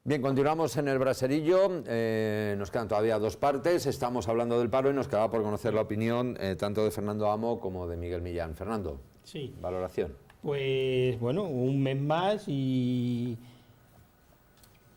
Bien, continuamos en el braserillo, nos quedan todavía dos partes, estamos hablando del paro y nos queda por conocer la opinión tanto de Fernando Amo como de Miguel Millán. Fernando, sí. Valoración. Pues bueno, un mes más y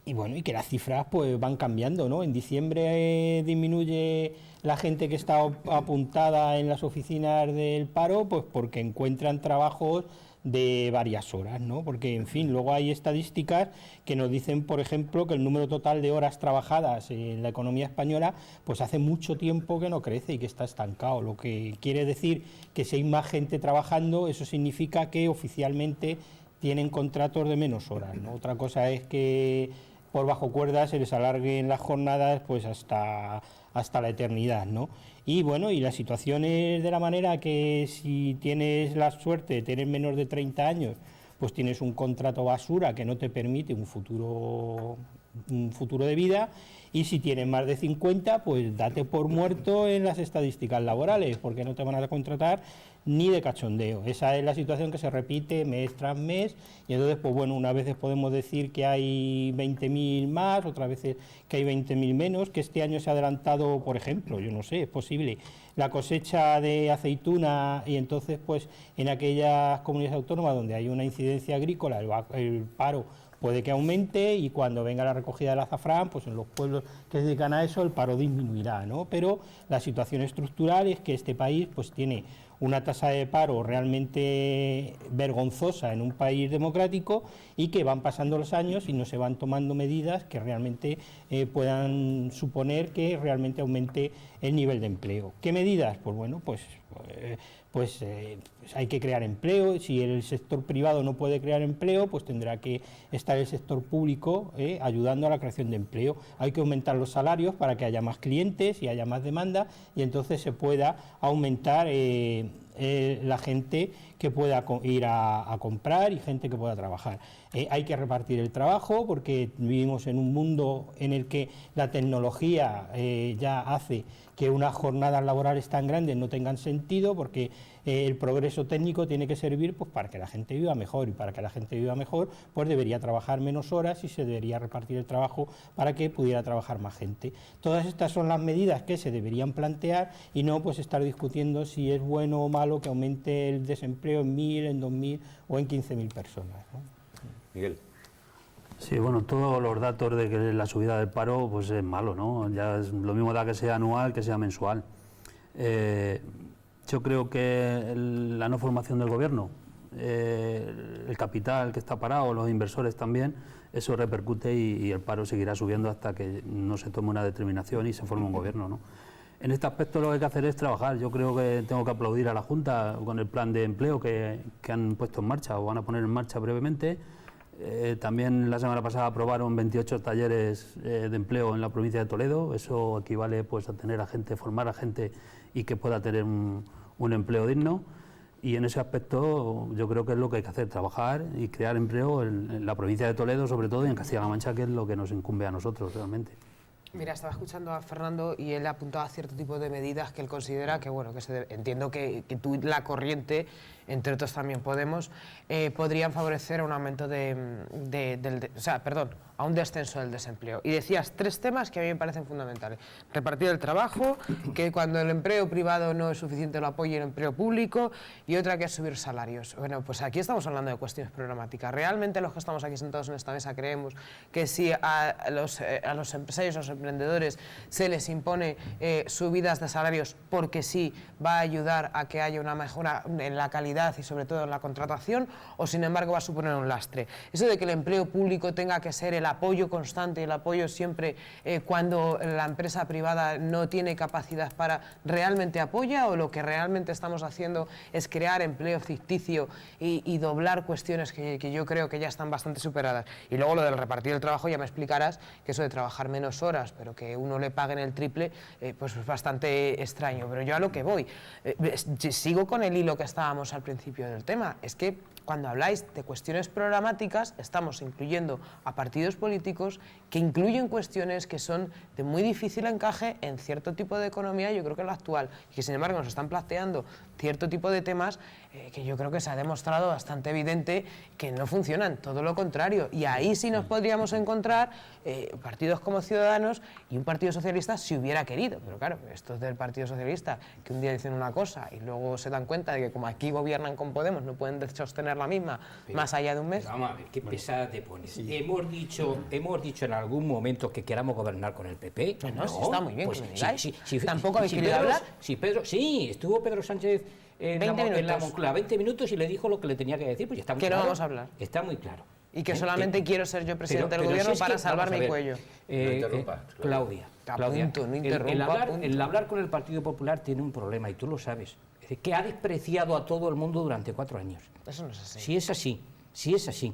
bueno, y que las cifras pues van cambiando, ¿no? En diciembre disminuye la gente que está apuntada en las oficinas del paro, pues porque encuentran trabajos de varias horas, ¿no? Porque, en fin, luego hay estadísticas que nos dicen, por ejemplo, que el número total de horas trabajadas en la economía española, pues hace mucho tiempo que no crece y que está estancado, lo que quiere decir que si hay más gente trabajando, eso significa que oficialmente tienen contratos de menos horas, ¿no? Otra cosa es que por bajo cuerda se les alarguen las jornadas pues hasta la eternidad, ¿no? Y bueno, y la situación es de la manera que si tienes la suerte de tener menos de 30 años, pues tienes un contrato basura que no te permite un futuro de vida, y si tienes más de 50, pues date por muerto en las estadísticas laborales, porque no te van a contratar ni de cachondeo. Esa es la situación que se repite mes tras mes, y entonces, pues bueno, unas veces podemos decir que hay 20.000 más, otras veces que hay 20.000 menos, que este año se ha adelantado, por ejemplo, yo no sé, es posible, la cosecha de aceituna, y entonces, pues en aquellas comunidades autónomas donde hay una incidencia agrícola, el paro puede que aumente, y cuando venga la recogida del azafrán, pues en los pueblos que se dedican a eso el paro disminuirá, ¿no? Pero la situación estructural es que este país pues tiene una tasa de paro realmente vergonzosa en un país democrático, y que van pasando los años y no se van tomando medidas que realmente puedan suponer que realmente aumente el nivel de empleo. ¿Qué medidas? Pues bueno, pues hay que crear empleo. Si el sector privado no puede crear empleo, pues tendrá que estar el sector público ayudando a la creación de empleo. Hay que aumentar los salarios para que haya más clientes y haya más demanda, y entonces se pueda aumentar la gente que pueda ir a comprar y gente que pueda trabajar. Hay que repartir el trabajo, porque vivimos en un mundo en el que la tecnología ya hace que unas jornadas laborales tan grandes no tengan sentido, porque el progreso técnico tiene que servir pues para que la gente viva mejor, y para que la gente viva mejor pues debería trabajar menos horas y se debería repartir el trabajo para que pudiera trabajar más gente. Todas estas son las medidas que se deberían plantear, y no pues estar discutiendo si es bueno o malo que aumente el desempleo en 1.000, en 2.000 o en 15.000 personas, ¿no? Miguel. Sí, bueno, todos los datos de que la subida del paro pues es malo, ¿no? Ya es lo mismo da que sea anual que sea mensual. Yo creo que la no formación del gobierno, el capital que está parado, los inversores también, eso repercute y el paro seguirá subiendo hasta que no se tome una determinación y se forme un gobierno, ¿no? En este aspecto lo que hay que hacer es trabajar. Yo creo que tengo que aplaudir a la Junta con el plan de empleo que han puesto en marcha o van a poner en marcha brevemente. También la semana pasada aprobaron 28 talleres de empleo en la provincia de Toledo. Eso equivale pues a tener a gente, formar a gente y que pueda tener un empleo digno. Y en ese aspecto yo creo que es lo que hay que hacer, trabajar y crear empleo en la provincia de Toledo, sobre todo, y en Castilla-La Mancha, que es lo que nos incumbe a nosotros realmente. Mira, estaba escuchando a Fernando y él apuntaba a cierto tipo de medidas que él considera que, bueno, entiendo que tú, la corriente, entre otros también Podemos, podrían favorecer un aumento a un descenso del desempleo. Y decías tres temas que a mí me parecen fundamentales. Repartir el trabajo, que cuando el empleo privado no es suficiente lo apoye el empleo público, y otra que es subir salarios. Bueno, pues aquí estamos hablando de cuestiones programáticas. Realmente los que estamos aquí sentados en esta mesa creemos que si a los empresarios, a los emprendedores, se les impone subidas de salarios porque sí, va a ayudar a que haya una mejora en la calidad y sobre todo en la contratación, o sin embargo va a suponer un lastre. Eso de que el empleo público tenga que ser el apoyo constante, el apoyo siempre cuando la empresa privada no tiene capacidad para, ¿realmente apoya, o lo que realmente estamos haciendo es crear empleo ficticio y doblar cuestiones que yo creo que ya están bastante superadas? Y luego lo del repartir el trabajo, ya me explicarás que eso de trabajar menos horas pero que uno le paguen el triple, pues es bastante extraño. Pero yo a lo que voy, sigo con el hilo que estábamos al principio del tema, es que cuando habláis de cuestiones programáticas estamos incluyendo a partidos políticos que incluyen cuestiones que son de muy difícil encaje en cierto tipo de economía, yo creo que es la actual, y que sin embargo nos están planteando cierto tipo de temas que yo creo que se ha demostrado bastante evidente que no funcionan, todo lo contrario. Y ahí sí nos podríamos encontrar partidos como Ciudadanos y un Partido Socialista si hubiera querido. Pero claro, estos del Partido Socialista, que un día dicen una cosa y luego se dan cuenta de que como aquí gobiernan con Podemos, no pueden sostener la misma más allá de un mes. Vamos a ver, qué pesada te pones. Sí. Hemos dicho en algún momento que queramos gobernar con el PP. No, sí, está muy bien, pues, que me digáis. Sí, ¿Tampoco habéis querido hablar? Sí, estuvo Pedro Sánchez en la Moncloa 20 minutos y le dijo lo que le tenía que decir, pues ya está muy claro. Que no vamos a hablar. Está muy claro. Y que solamente quiero ser yo presidente del gobierno para salvar mi cuello. No interrumpas, Claudia, No interrumpa, el hablar con el Partido Popular tiene un problema y tú lo sabes. Es decir, que ha despreciado a todo el mundo durante 4 años. Eso no es así. Si es así.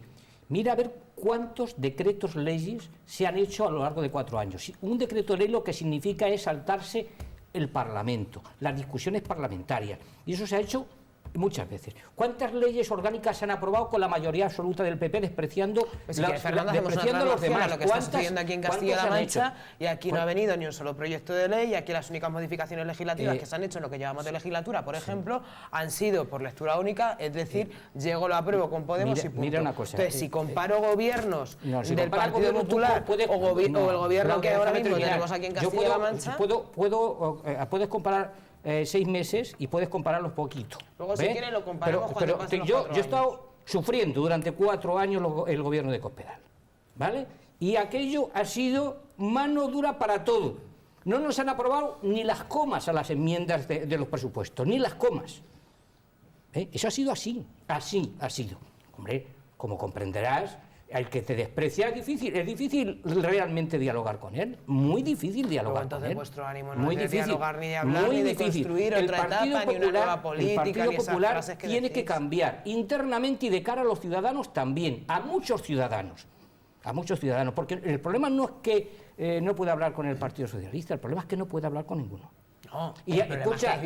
Mira a ver cuántos decretos leyes se han hecho a lo largo de 4 años. Un decreto ley lo que significa es saltarse el Parlamento, las discusiones parlamentarias. Y eso se ha hecho muchas veces. ¿Cuántas leyes orgánicas se han aprobado con la mayoría absoluta del PP despreciando, despreciando los demás? Lo que está sucediendo aquí en Castilla-La Mancha, y aquí no ha venido ni un solo proyecto de ley, y aquí las únicas modificaciones legislativas que se han hecho en lo que llevamos de legislatura, por ejemplo, han sido por lectura única, es decir, llego, lo apruebo con Podemos y punto. Mira una cosa. Entonces, si comparo gobiernos del Partido Popular o el gobierno que ahora mismo tenemos aquí en Castilla-La Mancha... Puedes comparar 6 meses y puedes compararlos poquito. Luego, si quieres, lo comparamos cuando pasen los 4 años. Yo he estado sufriendo durante 4 años el gobierno de Cospedal, ¿vale? Y aquello ha sido mano dura para todo. No nos han aprobado ni las comas a las enmiendas de los presupuestos, ni las comas. Eso ha sido así ha sido. Hombre, como comprenderás, el que te desprecia es difícil realmente dialogar con él, muy difícil dialogar con él. Vuestro ánimo no es de dialogar, ni de hablar, ni de construir otra etapa, ni una nueva política, el Partido Popular tiene que cambiar internamente y de cara a los ciudadanos también, a muchos ciudadanos, porque el problema no es que no pueda hablar con el Partido Socialista, el problema es que no puede hablar con ninguno. No, y escucha,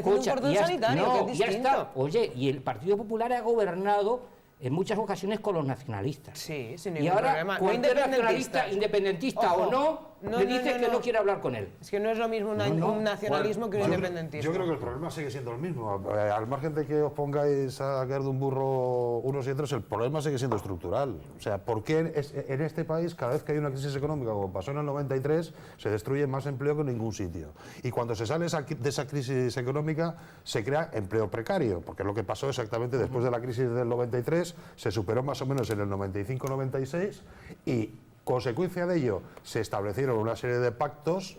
un cordón sanitario, que es distinto. Oye, y el Partido Popular ha gobernado en muchas ocasiones con los nacionalistas. Sí, sin y ningún ahora, problema. cualquier nacionalista, independista o no, le dice que no quiere hablar con él. Es que no es lo mismo un nacionalismo que un independentismo. Yo creo que el problema sigue siendo el mismo. Al margen de que os pongáis a caer de un burro unos y otros, el problema sigue siendo estructural. O sea, ¿por qué en este país, cada vez que hay una crisis económica, como pasó en el 93, se destruye más empleo que en ningún sitio? Y cuando se sale de esa crisis económica, se crea empleo precario, porque es lo que pasó exactamente después de la crisis del 93, se superó más o menos en el 95-96 y, consecuencia de ello, se establecieron una serie de pactos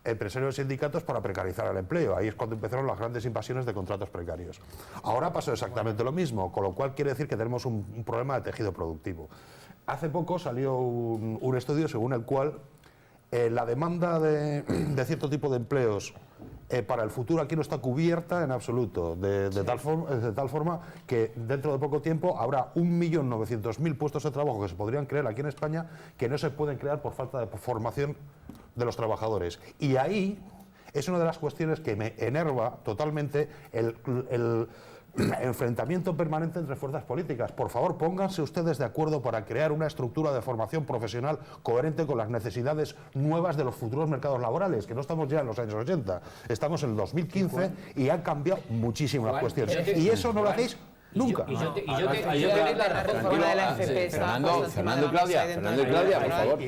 empresarios y sindicatos para precarizar el empleo. Ahí es cuando empezaron las grandes invasiones de contratos precarios. Ahora pasó exactamente lo mismo, con lo cual quiere decir que tenemos un problema de tejido productivo. Hace poco salió un estudio según el cual la demanda de cierto tipo de empleos para el futuro aquí no está cubierta en absoluto, de tal forma que dentro de poco tiempo habrá 1.900.000 puestos de trabajo que se podrían crear aquí en España que no se pueden crear por falta de formación de los trabajadores. Y ahí es una de las cuestiones que me enerva totalmente el enfrentamiento permanente entre fuerzas políticas. Por favor, pónganse ustedes de acuerdo para crear una estructura de formación profesional coherente con las necesidades nuevas de los futuros mercados laborales, que no estamos ya en los años 80, estamos en el 2015 y han cambiado muchísimas cuestiones. Y eso no lo hacéis nunca. Fernando y Claudia, por favor.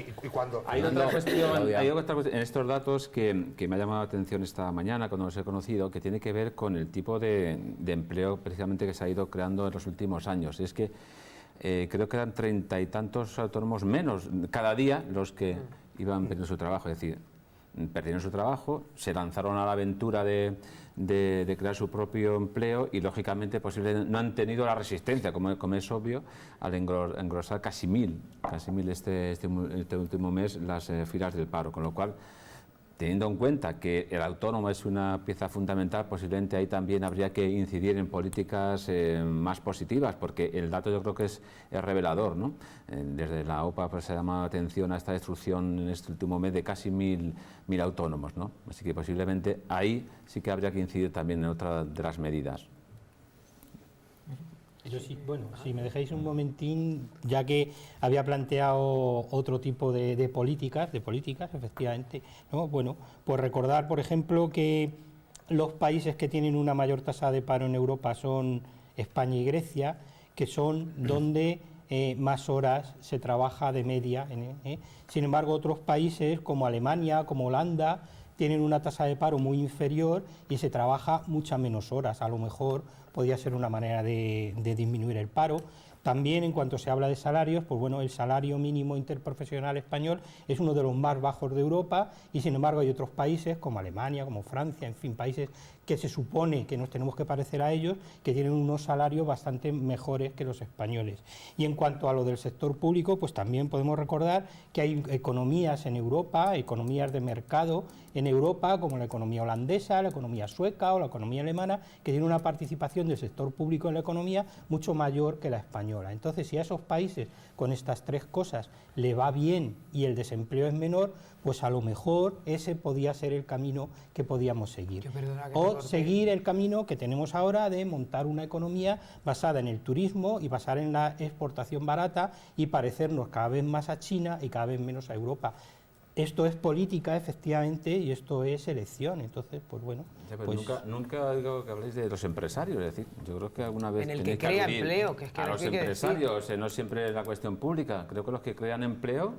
Hay otra cuestión, en estos datos que me ha llamado la atención esta mañana cuando los he conocido, que tiene que ver con el tipo de empleo precisamente que se ha ido creando en los últimos años. Es que creo que eran 30 y tantos autónomos menos cada día los que iban perdiendo su trabajo. Es decir, perdieron su trabajo, se lanzaron a la aventura de crear su propio empleo y, lógicamente, posiblemente no han tenido la resistencia, como es obvio, al engrosar casi mil este último mes las filas del paro. Con lo cual, teniendo en cuenta que el autónomo es una pieza fundamental, posiblemente ahí también habría que incidir en políticas más positivas, porque el dato yo creo que es revelador, ¿no? Desde la OPA pues, se ha llamado la atención a esta destrucción en este último mes de casi mil autónomos, ¿no? Así que posiblemente ahí sí que habría que incidir también en otra de las medidas. Yo sí, bueno, si me dejáis un momentín, ya que había planteado otro tipo de políticas, efectivamente, ¿no? Bueno, pues recordar, por ejemplo, que los países que tienen una mayor tasa de paro en Europa son España y Grecia, que son donde más horas se trabaja de media. Sin embargo, otros países como Alemania, como Holanda, tienen una tasa de paro muy inferior y se trabaja muchas menos horas. A lo mejor podría ser una manera de disminuir el paro. También, en cuanto se habla de salarios, pues bueno, el salario mínimo interprofesional español es uno de los más bajos de Europa y, sin embargo, hay otros países como Alemania, como Francia, en fin, países que se supone que nos tenemos que parecer a ellos, que tienen unos salarios bastante mejores que los españoles. Y en cuanto a lo del sector público, pues también podemos recordar que hay economías en Europa, economías de mercado en Europa, como la economía holandesa, la economía sueca o la economía alemana, que tienen una participación del sector público en la economía mucho mayor que la española. Entonces, si a esos países con estas tres cosas le va bien y el desempleo es menor, pues a lo mejor ese podía ser el camino que podíamos seguir. O seguir el camino que tenemos ahora de montar una economía basada en el turismo y basada en la exportación barata y parecernos cada vez más a China y cada vez menos a Europa. Esto es política, efectivamente, y esto es elección. Entonces, pues bueno. Sí, pues nunca digo que habléis de los empresarios, es decir, yo creo que alguna vez en el tenéis que crea aludir empleo, que es que a no los hay que empresarios, no siempre la cuestión pública. Creo que los que crean empleo,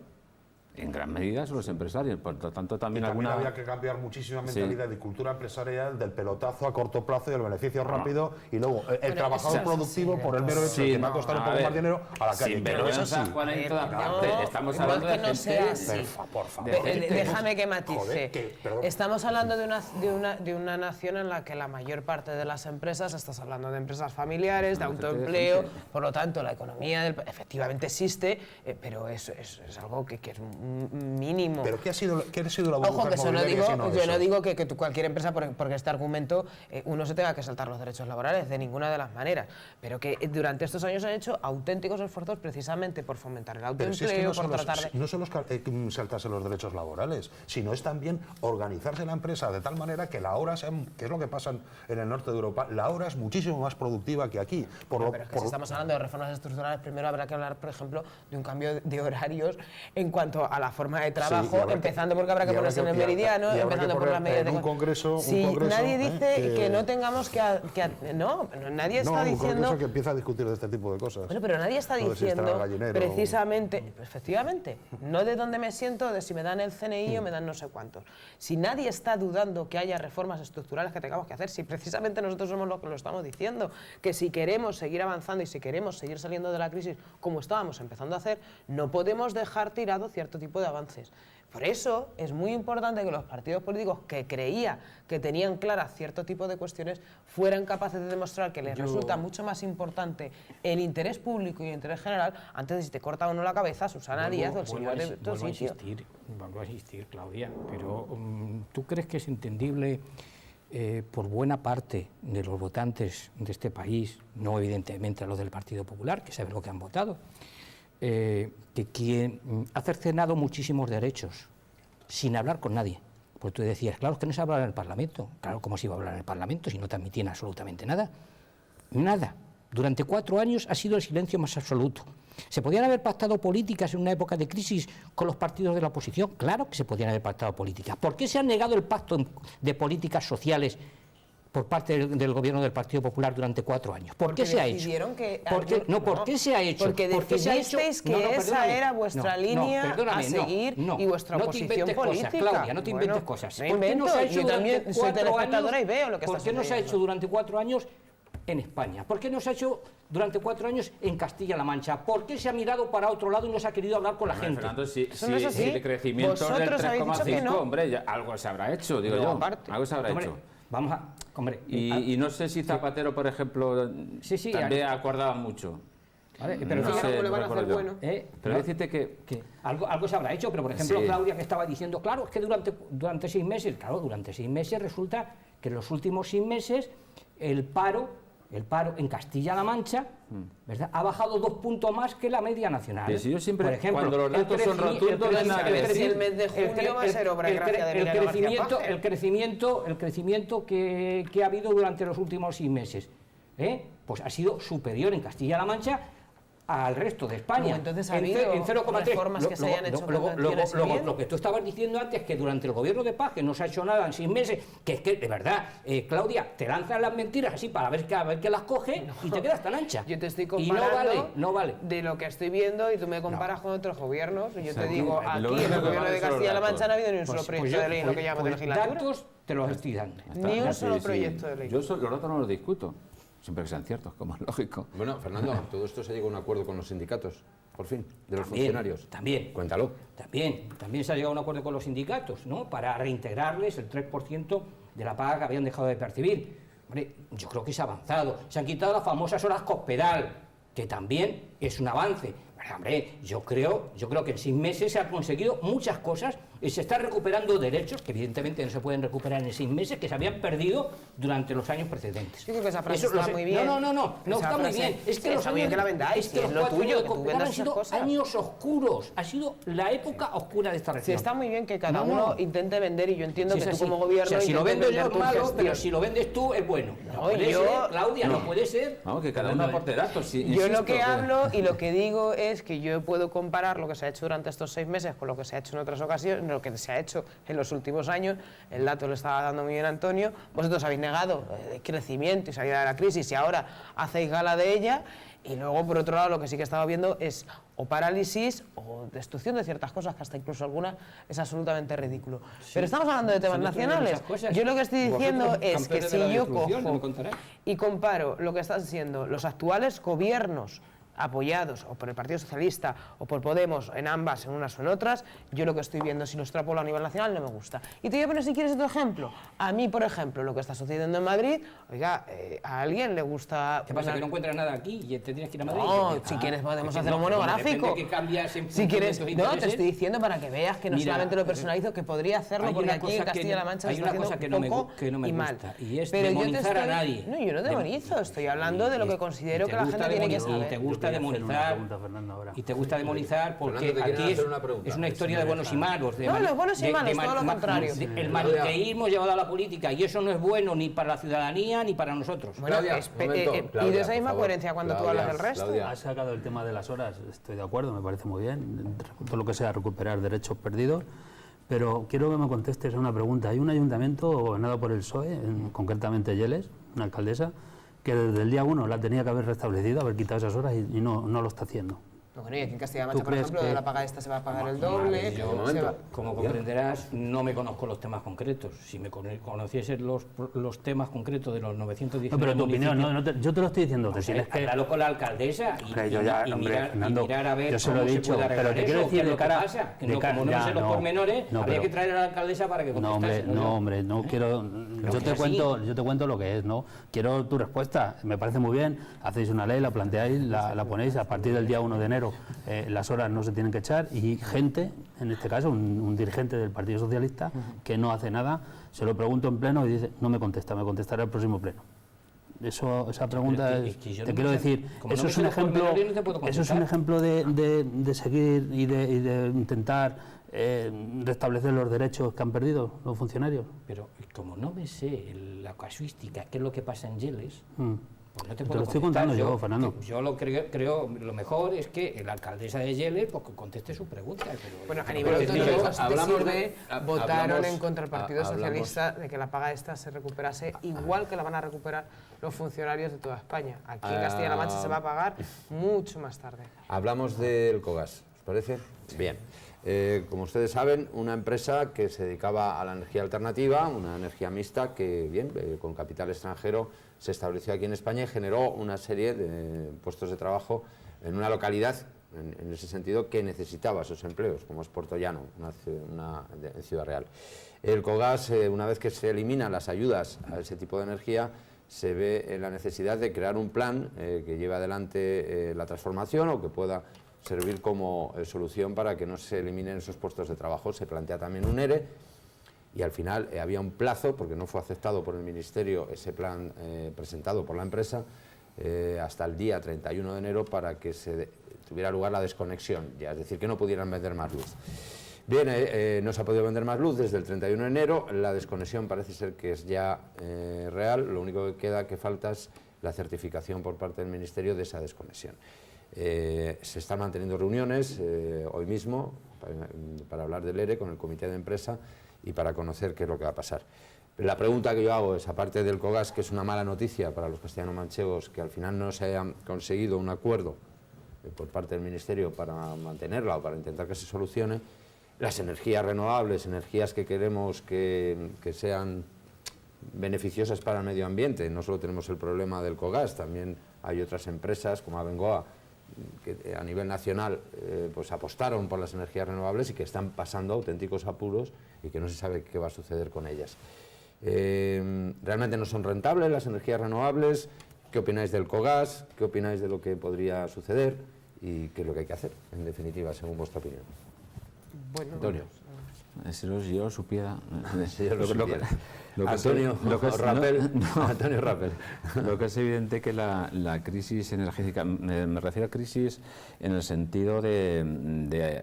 en gran medida, son los empresarios. Por lo tanto, también había que cambiar muchísima mentalidad de cultura empresarial, del pelotazo a corto plazo y el beneficio rápido, y luego el trabajador productivo por el mero hecho de que me va a costar un poco más dinero a la calle. Sin vergüenza, Juan, en toda parte. Estamos hablando de no sea así. Por favor. Déjame que matice. Joder, Estamos hablando de una nación en la que la mayor parte de las empresas, estás hablando de empresas familiares, de autoempleo, por lo tanto la economía efectivamente existe, pero es algo que es mínimo. ¿Pero qué ha sido la burbuja Ojo, que yo no eso? digo que cualquier empresa, porque este argumento uno se tenga que saltar los derechos laborales, de ninguna de las maneras, pero que durante estos años han hecho auténticos esfuerzos precisamente por fomentar el autoempleo, Pero si es que por tratar de... no solo es saltarse los derechos laborales, sino es también organizarse la empresa de tal manera que la hora, que es lo que pasa en el norte de Europa, la hora es muchísimo más productiva que aquí. Pero es que si estamos hablando de reformas estructurales, primero habrá que hablar, por ejemplo, de un cambio de horarios en cuanto a la forma de trabajo, empezando porque habrá que ponerse en el meridiano, empezando por las medidas de... un congreso, nadie dice que no tengamos que... No, nadie está diciendo... un congreso que empieza a discutir de este tipo de cosas. Bueno, pero nadie está diciendo precisamente, efectivamente, no de dónde me siento, de si me dan el CNI o me dan no sé cuántos. Si nadie está dudando que haya reformas estructurales que tengamos que hacer, si precisamente nosotros somos los que lo estamos diciendo, que si queremos seguir avanzando y si queremos seguir saliendo de la crisis como estábamos empezando a hacer, no podemos dejar tirado cierto tipo de avances. Por eso es muy importante que los partidos políticos que creía que tenían claras cierto tipo de cuestiones fueran capaces de demostrar que les resulta mucho más importante el interés público y el interés general antes de si te corta uno la cabeza, Susana Díaz o el señor de todo sitio. Vuelvo a insistir, Claudia, pero ¿tú crees que es entendible por buena parte de los votantes de este país, no evidentemente a los del Partido Popular, que saben lo que han votado, que quien ha cercenado muchísimos derechos sin hablar con nadie? Pues tú decías, claro, es que no se habla en el Parlamento. Claro, ¿cómo se iba a hablar en el Parlamento si no transmitían absolutamente nada? Nada. Durante 4 años ha sido el silencio más absoluto. ¿Se podían haber pactado políticas en una época de crisis con los partidos de la oposición? Claro que se podían haber pactado políticas. ¿Por qué se han negado el pacto de políticas sociales por parte del gobierno del Partido Popular durante 4 años? ¿Por qué se ha hecho? ¿Por qué se ha hecho? Porque decidisteis que esa era vuestra línea a seguir y vuestra posición política. Claudia, no te inventes cosas. ¿Por qué no se ha hecho durante 4 años? Y veo lo que ¿Por qué no se ha hecho durante 4 años en España? ¿Por qué no se ha hecho durante 4 años en Castilla-La Mancha? ¿Por qué se ha mirado para otro lado y no se ha querido hablar con la gente? Fernando, si no es así. el crecimiento del Vosotros habéis dicho que 3,5, no. hombre, algo se habrá hecho, digo yo. Algo se habrá hecho. Vamos a... Hombre, y no sé si Zapatero, por ejemplo, también acordaba mucho. Vale, pero no fíjate, sé, no recuerdo yo. Pero decirte que algo se habrá hecho, pero por ejemplo Claudia que estaba diciendo, claro, es que durante 6 meses, claro, durante 6 meses resulta que en los últimos 6 meses el paro en Castilla-La Mancha, ¿verdad?, ha bajado 2 puntos más que la media nacional. Pero si yo siempre, por ejemplo, cuando los datos son rotundos, no hay nada que decir. El mes de junio va a ser obra gracia de Miguel García Paje. El crecimiento que ha habido durante los últimos 6 meses, pues ha sido superior en Castilla-La Mancha al resto de España. No, entonces ha En habido en 0,3. reformas que se hayan hecho que no tienes bien. Lo que tú estabas diciendo antes, que durante el gobierno de Paz, que no se ha hecho nada en 6 meses, que es que, de verdad, Claudia, te lanzan las mentiras así para ver que las coge y te quedas tan ancha. Yo te estoy Y comparando no vale. de lo que estoy viendo y tú me comparas con otros gobiernos. Y yo te digo, aquí lo único en el que gobierno vale de son los Castilla-La datos. Mancha no ha habido ni un solo proyecto de ley en lo que llaman de legislatura. Datos te los estoy dando. Ni un solo Sí, sí. proyecto de ley. Yo los datos no los discuto, siempre que sean ciertos, como es lógico. Bueno, Fernando, todo esto se llegó a un acuerdo con los sindicatos, por fin, de los También, funcionarios. también. Cuéntalo. También se ha llegado a un acuerdo con los sindicatos, ¿no? Para reintegrarles el 3% de la paga que habían dejado de percibir. Hombre, yo creo que se ha avanzado. Se han quitado las famosas horas cospedal, que también es un avance. Pero, hombre, yo creo que en 6 meses se han conseguido muchas cosas y se están recuperando derechos que evidentemente no se pueden recuperar en 6 meses, que se habían perdido durante los años precedentes. Yo creo que esa frase Eso lo está sé. muy bien. No Esa está muy frase- bien. Es sí, que los está muy bien años que la vendáis, es que es los lo 4 tuyo, de que tú Cospedal vendas han esas sido cosas. años oscuros. Ha sido la época oscura de esta Sí, región. está muy bien que cada No, uno no. intente vender y yo entiendo Sí, que es tú así. como gobierno O sea, si lo intentes vendo yo vender es tu malo, gestión. pero si lo vendes tú es bueno. No, puede yo- ser, Claudia, no no. puede ser. Vamos, que cada uno aporte datos. sí, Yo insisto, lo que hablo y lo que digo es que yo puedo comparar lo que se ha hecho durante estos 6 meses con lo que se ha hecho en otras ocasiones, lo que se ha hecho en los últimos años. El dato lo estaba dando muy bien Antonio. Vosotros habéis negado crecimiento y salida de la crisis y ahora hacéis gala de ella. Y luego, por otro lado, lo que sí que estaba viendo es o parálisis o destrucción de ciertas cosas, que hasta incluso algunas es absolutamente ridículo. Pero estamos hablando de temas Si no tuvieran nacionales. esas cosas, Yo lo que estoy diciendo vosotros, es que campeones de la si yo destrucción, cojo ¿me contarás? y comparo lo que están siendo los actuales gobiernos apoyados o por el Partido Socialista o por Podemos, en ambas, en unas o en otras, yo lo que estoy viendo, si lo extrapolo a nivel nacional, no me gusta. Y te voy a poner, si quieres, otro ejemplo. A mí, por ejemplo, lo que está sucediendo en Madrid, oiga, a alguien le gusta... ¿Qué pasa? una- ¿Que no encuentras nada aquí y te tienes que ir a Madrid? No, ¿Qué? si quieres podemos que hacer un no, monográfico. depende que cambias en Si función quieres, de tus no, te intereses. estoy diciendo para que veas que no Mira, solamente lo personalizo, que podría hacerlo, hay porque una aquí cosa en que Castilla-La no- Mancha hay se una está cosa haciendo que no me y mal. gusta, y es Pero yo te demonizar a estoy- nadie. No, yo no demonizo, estoy hablando de lo que considero que la gente tiene que Y te saber. gusta Yo quería hacer una demonizar, pregunta, Fernando, ahora. y te gusta demonizar porque Fernando, te quieren aquí hacer una pregunta. es una historia de buenos y malos. No, los buenos y malos, todo lo contrario. El maniqueísmo llevado a la política, y eso no es bueno ni para la ciudanía ni para nosotros. Bueno, Claudia, un momento. y Claudia, de esa por misma favor. coherencia cuando tú Claudia, hablas del resto. Claudia. Has sacado el tema de las horas, estoy de acuerdo, me parece muy bien, todo lo que sea recuperar derechos perdidos, pero quiero que me contestes a una pregunta. Hay un ayuntamiento gobernado por el PSOE, concretamente Yeles, una alcaldesa, que desde el día 1 la tenía que haber restablecido, haber quitado esas horas y no lo está haciendo. Bueno, y aquí en Castilla-La ¿Tú Mancha, por crees ejemplo, que- de la paga esta se va a pagar el doble. Yo, un momento. como comprenderás, no me conozco los temas concretos. Si me conocieses los temas concretos de los 919 No, pero tu opinión, municipios, yo te lo estoy diciendo, que pues, tienes que... háblalo con la alcaldesa y, Hombre, yo ya, y hombre, mirar, Fernando, y mirar a ver yo se lo cómo he dicho, puede arreglar pero te quiero eso, decir qué es de lo que cara- pasa, que de no, cara- como no ya, me sé los no, pormenores, no, habría pero- que traer a la alcaldesa para que No, contestase. hombre, no, hombre, no quiero. Yo que te es yo te cuento lo que es, ¿no? Quiero tu respuesta. Me parece muy bien. Hacéis una ley, la planteáis, la ponéis a partir del día 1 de enero. Las horas no se tienen que echar y gente, en este caso un dirigente del Partido Socialista, que no hace nada, se lo pregunto en pleno y dice, no me contesta, me contestará el próximo pleno. Esa pregunta Pero es, que yo te no quiero me sé- decir, como eso no me es sé un los ejemplo, pormenores, no te puedo eso es un contestar. ejemplo de seguir y de intentar restablecer los derechos que han perdido los funcionarios. Pero como no me sé la casuística, qué es lo que pasa en Yeles, Mm. pues no te Te puedo lo estoy contestar. contando yo, Fernando. Yo lo creo, lo mejor es que la alcaldesa de Yeles pues, que conteste su pregunta. Pero, Bueno, a pero nivel conteste autonómico, yo. si te hablamos sirve, de- votaron hablamos- en contra del Partido hablamos- Socialista de que la paga esta se recuperase igual que la van a recuperar los funcionarios de toda España. Aquí en Castilla-La Mancha se va a pagar mucho más tarde. Hablamos del Cogas, ¿os parece? Bien. Como ustedes saben, una empresa que se dedicaba a la energía alternativa, una energía mixta que, bien, con capital extranjero se estableció aquí en España y generó una serie de puestos de trabajo en una localidad, en ese sentido, que necesitaba esos empleos, como es Puerto Llano, en Ciudad Real. El Cogas, una vez que se eliminan las ayudas a ese tipo de energía, se ve la necesidad de crear un plan que lleve adelante la transformación o que pueda servir como solución para que no se eliminen esos puestos de trabajo. Se plantea también un ERE y al final había un plazo, porque no fue aceptado por el Ministerio ese plan presentado por la empresa, hasta el día 31 de enero para que se tuviera lugar la desconexión, ya, es decir, que no pudieran vender más luz. Bien, no se ha podido vender más luz desde el 31 de enero, la desconexión parece ser que es ya real, lo único que falta es la certificación por parte del Ministerio de esa desconexión. Se están manteniendo reuniones hoy mismo para hablar del ERE con el comité de empresa y para conocer qué es lo que va a pasar. La pregunta que yo hago es, aparte del COGAS, que es una mala noticia para los castellano-manchegos, que al final no se haya conseguido un acuerdo por parte del Ministerio para mantenerla o para intentar que se solucione, las energías renovables, energías que queremos que sean beneficiosas para el medio ambiente. No solo tenemos el problema del COGAS, también hay otras empresas como Abengoa que a nivel nacional pues apostaron por las energías renovables y que están pasando auténticos apuros y que no se sabe qué va a suceder con ellas. ¿Realmente no son rentables las energías renovables? ¿Qué opináis del COGAS? ¿Qué opináis de lo que podría suceder? ¿Y qué es lo que hay que hacer, en definitiva, según vuestra opinión? Bueno, Antonio. Si yo supiera... Antonio Rapel. Antonio Rapel. Lo que es evidente que la crisis energética, me refiero a crisis en el sentido de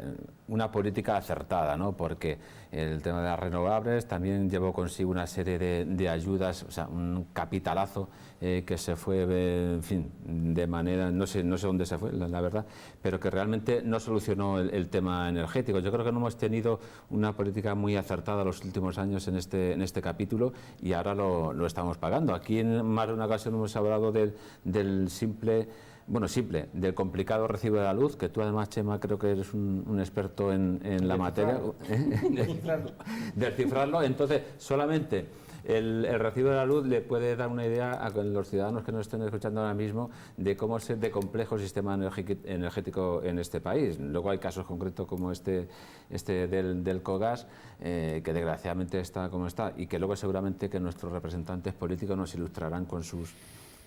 una política acertada, ¿no? Porque el tema de las renovables también llevó consigo una serie de ayudas, o sea, un capitalazo que se fue, en fin, de manera, no sé dónde se fue, la verdad, pero que realmente no solucionó el tema energético. Yo creo que no hemos tenido una política muy acertada los últimos años en este capítulo y ahora lo estamos pagando. Aquí en más de una ocasión hemos hablado del del complicado recibo de la luz, que tú además, Chema, creo que eres un experto en la materia. Descifrarlo. Entonces, solamente el recibo de la luz le puede dar una idea a los ciudadanos que nos estén escuchando ahora mismo de cómo es de complejo el sistema energético en este país. Luego hay casos concretos como este del COGAS, que desgraciadamente está como está, y que luego seguramente que nuestros representantes políticos nos ilustrarán con sus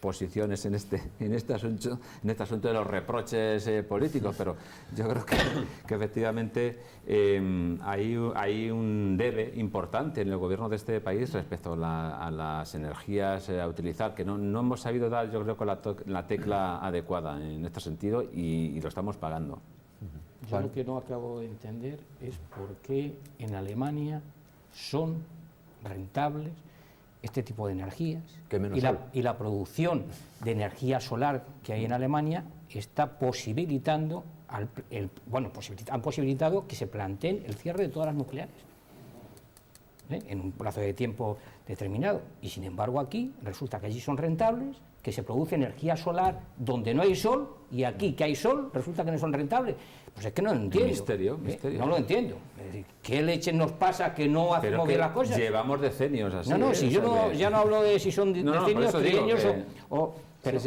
posiciones en este asunto de los reproches políticos, pero yo creo que efectivamente hay un debe importante en el gobierno de este país respecto a las energías a utilizar, que no hemos sabido dar, yo creo, con la tecla adecuada en este sentido y lo estamos pagando. Yo lo que no acabo de entender es por qué en Alemania son rentables este tipo de energías y la producción de energía solar que hay en Alemania está posibilitando han posibilitado que se planteen el cierre de todas las nucleares en un plazo de tiempo determinado, y sin embargo aquí resulta que allí son rentables, que se produce energía solar donde no hay sol, y aquí que hay sol resulta que no son rentables. Pues es que no lo entiendo. Misterio. No lo entiendo. Es decir, ¿qué leche nos pasa que no hacemos bien las cosas? Llevamos decenios así. Si yo ya no hablo de si son decenios, trienios pero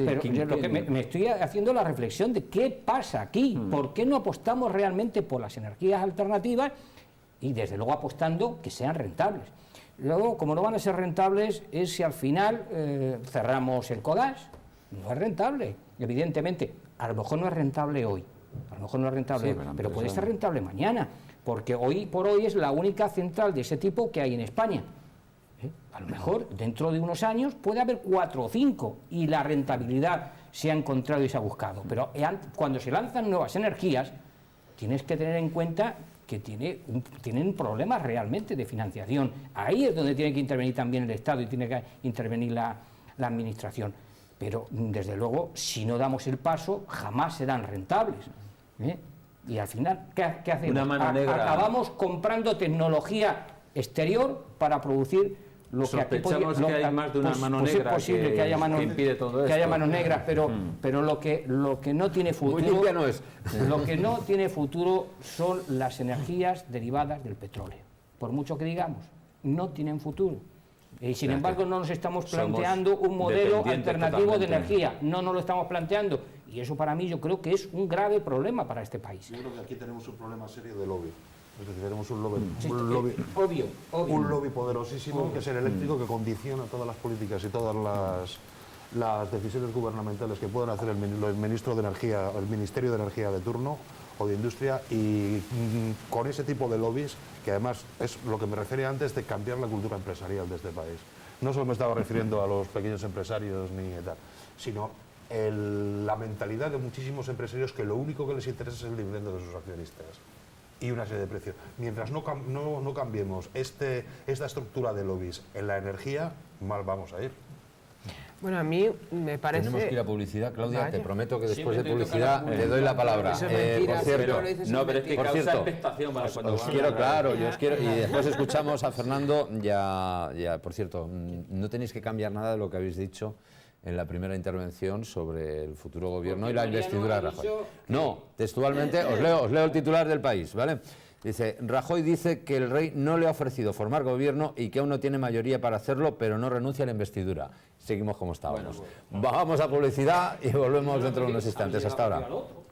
lo que me estoy haciendo la reflexión de qué pasa aquí, por qué no apostamos realmente por las energías alternativas y desde luego apostando que sean rentables. Luego, como no van a ser rentables, es si al final cerramos el COGAS. No es rentable, evidentemente. A lo mejor no es rentable hoy, pero puede ser rentable mañana, porque hoy por hoy es la única central de ese tipo que hay en España. A lo mejor dentro de unos años puede haber 4 o 5 y la rentabilidad se ha encontrado y se ha buscado. Pero cuando se lanzan nuevas energías, tienes que tener en cuenta que tienen problemas realmente de financiación. Ahí es donde tiene que intervenir también el Estado y tiene que intervenir la Administración. Pero, desde luego, si no damos el paso, jamás serán rentables. Y al final, ¿qué hacemos? Una mano negra. Acabamos comprando tecnología exterior para producir lo que aquí sospechamos que hay más de una mano negra es posible que haya manos, que impide todo esto. Que haya manos negras, pero lo que no tiene futuro, lo que no tiene futuro son las energías derivadas del petróleo. Por mucho que digamos, no tienen futuro. Y sin embargo no nos estamos planteando un modelo alternativo de energía, no nos lo estamos planteando. Y eso para mí yo creo que es un grave problema para este país. Yo creo que aquí tenemos un problema serio de lobby. Es decir, tenemos un lobby poderosísimo, que es el eléctrico, que condiciona todas las políticas y todas las decisiones gubernamentales que puedan hacer el ministro de Energía, el Ministerio de Energía de turno o de Industria, y con ese tipo de lobbies, que además es lo que me refería antes de cambiar la cultura empresarial de este país. No solo me estaba refiriendo a los pequeños empresarios ni tal, sino la mentalidad de muchísimos empresarios que lo único que les interesa es el dividendo de sus accionistas y una serie de precios. Mientras no cambiemos esta estructura de lobbies en la energía, mal vamos a ir. Bueno, a mí me parece... Tenemos que ir a publicidad, Claudia, Vaya. te prometo que Sí, después de me tengo que publicidad tocar la te doy la palabra. Eso es mentira, Por si cierto, no lo dices, No, es pero es que mentira. Por causa cierto, expectación para cuando os van a quiero, hablar. claro, yo os quiero, y después escuchamos a Fernando, ya, por cierto, no tenéis que cambiar nada de lo que habéis dicho en la primera intervención sobre el futuro gobierno y la Mariano investidura de ha Rajoy. dicho No, textualmente, os leo el titular del País, ¿vale? Dice, Rajoy dice que el rey no le ha ofrecido formar gobierno y que aún no tiene mayoría para hacerlo, pero no renuncia a la investidura. Seguimos como estábamos. Vamos a publicidad y volvemos dentro de unos instantes. Hasta ahora. Al otro.